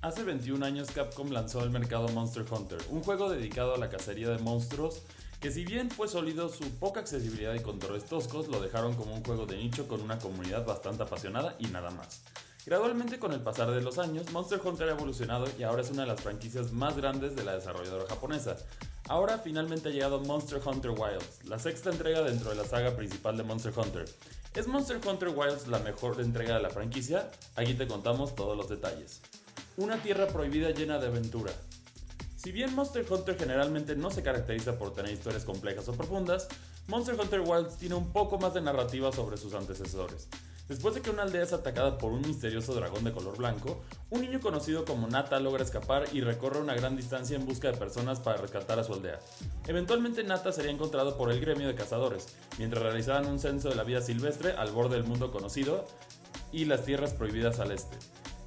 Hace 21 años Capcom lanzó al mercado Monster Hunter, un juego dedicado a la cacería de monstruos que, si bien fue sólido, su poca accesibilidad y controles toscos lo dejaron como un juego de nicho con una comunidad bastante apasionada y nada más. Gradualmente, con el pasar de los años, Monster Hunter ha evolucionado y ahora es una de las franquicias más grandes de la desarrolladora japonesa. Ahora finalmente ha llegado Monster Hunter Wilds, la sexta entrega dentro de la saga principal de Monster Hunter. ¿Es Monster Hunter Wilds la mejor entrega de la franquicia? Aquí te contamos todos los detalles. Una tierra prohibida llena de aventura. Si bien Monster Hunter generalmente no se caracteriza por tener historias complejas o profundas, Monster Hunter Wilds tiene un poco más de narrativa sobre sus antecesores. Después de que una aldea es atacada por un misterioso dragón de color blanco, un niño conocido como Nata logra escapar y recorre una gran distancia en busca de personas para rescatar a su aldea. Eventualmente Nata sería encontrado por el gremio de cazadores, mientras realizaban un censo de la vida silvestre al borde del mundo conocido y las tierras prohibidas al este.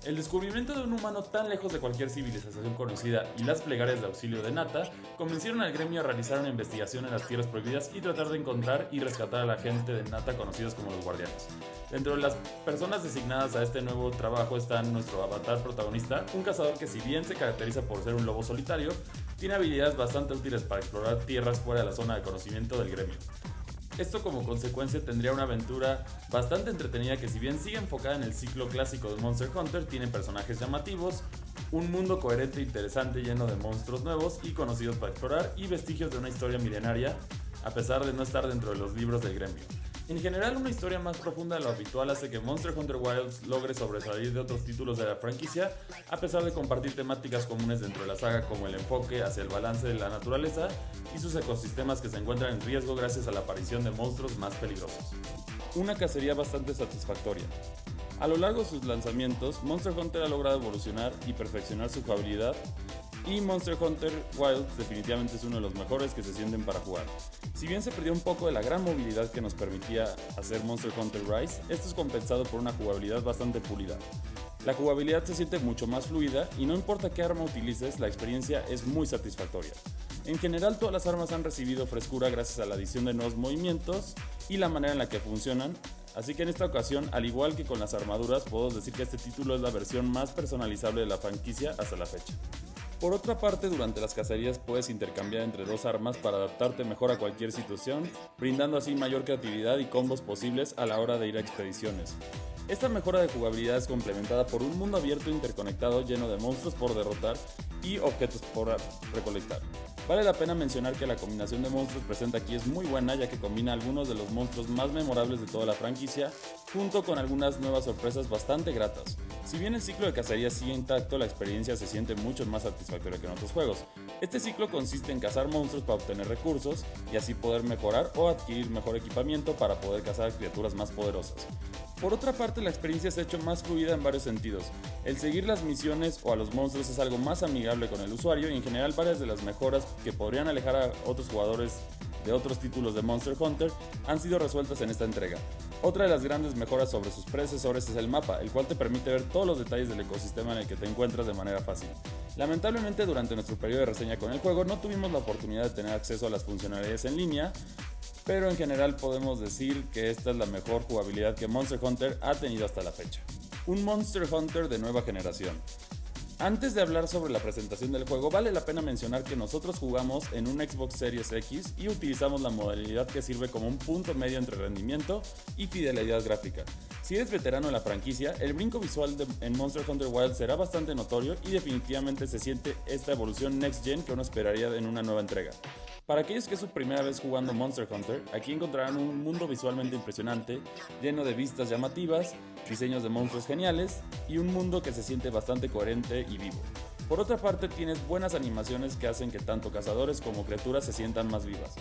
El descubrimiento de un humano tan lejos de cualquier civilización conocida y las plegarias de auxilio de Nata convencieron al gremio a realizar una investigación en las tierras prohibidas y tratar de encontrar y rescatar a la gente de Nata conocidos como los guardianes. Dentro de las personas designadas a este nuevo trabajo están nuestro avatar protagonista, un cazador que, si bien se caracteriza por ser un lobo solitario, tiene habilidades bastante útiles para explorar tierras fuera de la zona de conocimiento del gremio. Esto, como consecuencia, tendría una aventura bastante entretenida que, si bien sigue enfocada en el ciclo clásico de Monster Hunter, tiene personajes llamativos, un mundo coherente e interesante lleno de monstruos nuevos y conocidos para explorar, y vestigios de una historia milenaria, a pesar de no estar dentro de los libros del gremio. En general, una historia más profunda de lo habitual hace que Monster Hunter Wilds logre sobresalir de otros títulos de la franquicia, a pesar de compartir temáticas comunes dentro de la saga, como el enfoque hacia el balance de la naturaleza y sus ecosistemas que se encuentran en riesgo gracias a la aparición de monstruos más peligrosos. Una cacería bastante satisfactoria. A lo largo de sus lanzamientos, Monster Hunter ha logrado evolucionar y perfeccionar su jugabilidad, y Monster Hunter Wilds definitivamente es uno de los mejores que se sienten para jugar. Si bien se perdió un poco de la gran movilidad que nos permitía hacer Monster Hunter Rise, esto es compensado por una jugabilidad bastante pulida. La jugabilidad se siente mucho más fluida y no importa qué arma utilices, la experiencia es muy satisfactoria. En general, todas las armas han recibido frescura gracias a la adición de nuevos movimientos y la manera en la que funcionan, así que en esta ocasión, al igual que con las armaduras, podemos decir que este título es la versión más personalizable de la franquicia hasta la fecha. Por otra parte, durante las cacerías puedes intercambiar entre dos armas para adaptarte mejor a cualquier situación, brindando así mayor creatividad y combos posibles a la hora de ir a expediciones. Esta mejora de jugabilidad es complementada por un mundo abierto interconectado lleno de monstruos por derrotar y objetos por recolectar. Vale la pena mencionar que la combinación de monstruos presente aquí es muy buena, ya que combina algunos de los monstruos más memorables de toda la franquicia, junto con algunas nuevas sorpresas bastante gratas. Si bien el ciclo de cacería sigue intacto, la experiencia se siente mucho más satisfactoria que en otros juegos. Este ciclo consiste en cazar monstruos para obtener recursos y así poder mejorar o adquirir mejor equipamiento para poder cazar criaturas más poderosas. Por otra parte, la experiencia se ha hecho más fluida en varios sentidos. El seguir las misiones o a los monstruos es algo más amigable con el usuario, y en general varias de las mejoras que podrían alejar a otros jugadores de otros títulos de Monster Hunter han sido resueltas en esta entrega. Otra de las grandes mejoras sobre sus predecesores es el mapa, el cual te permite ver todos los detalles del ecosistema en el que te encuentras de manera fácil. Lamentablemente, durante nuestro periodo de reseña con el juego no tuvimos la oportunidad de tener acceso a las funcionalidades en línea, pero en general podemos decir que esta es la mejor jugabilidad que Monster Hunter ha tenido hasta la fecha. Un Monster Hunter de nueva generación. Antes de hablar sobre la presentación del juego, vale la pena mencionar que nosotros jugamos en un Xbox Series X y utilizamos la modalidad que sirve como un punto medio entre rendimiento y fidelidad gráfica. Si eres veterano en la franquicia, el brinco visual en Monster Hunter Wilds será bastante notorio y definitivamente se siente esta evolución Next Gen que uno esperaría en una nueva entrega. Para aquellos que es su primera vez jugando Monster Hunter, aquí encontrarán un mundo visualmente impresionante, lleno de vistas llamativas, diseños de monstruos geniales y un mundo que se siente bastante coherente y vivo. Por otra parte, tienes buenas animaciones que hacen que tanto cazadores como criaturas se sientan más vivas.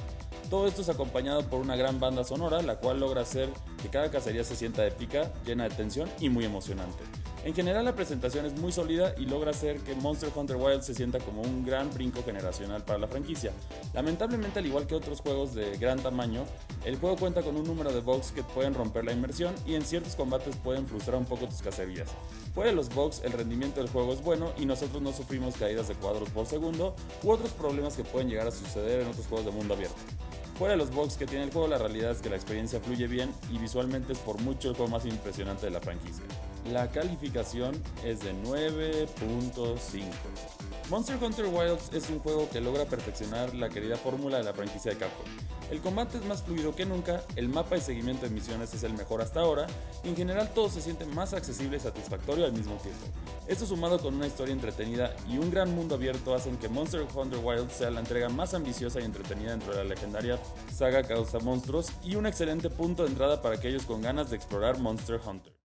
Todo esto es acompañado por una gran banda sonora, la cual logra hacer que cada cacería se sienta épica, llena de tensión y muy emocionante. En general, la presentación es muy sólida y logra hacer que Monster Hunter Wilds se sienta como un gran brinco generacional para la franquicia. Lamentablemente, al igual que otros juegos de gran tamaño, el juego cuenta con un número de bugs que pueden romper la inmersión y en ciertos combates pueden frustrar un poco tus cacerías. Fuera de los bugs, el rendimiento del juego es bueno y nosotros no sufrimos caídas de cuadros por segundo u otros problemas que pueden llegar a suceder en otros juegos de mundo abierto. Fuera de los bugs que tiene el juego, la realidad es que la experiencia fluye bien y visualmente es por mucho el juego más impresionante de la franquicia. La calificación es de 9.5. Monster Hunter Wilds es un juego que logra perfeccionar la querida fórmula de la franquicia de Capcom. El combate es más fluido que nunca, el mapa y seguimiento de misiones es el mejor hasta ahora, y en general todo se siente más accesible y satisfactorio al mismo tiempo. Esto sumado con una historia entretenida y un gran mundo abierto hacen que Monster Hunter Wilds sea la entrega más ambiciosa y entretenida dentro de la legendaria saga Causa Monstruos y un excelente punto de entrada para aquellos con ganas de explorar Monster Hunter.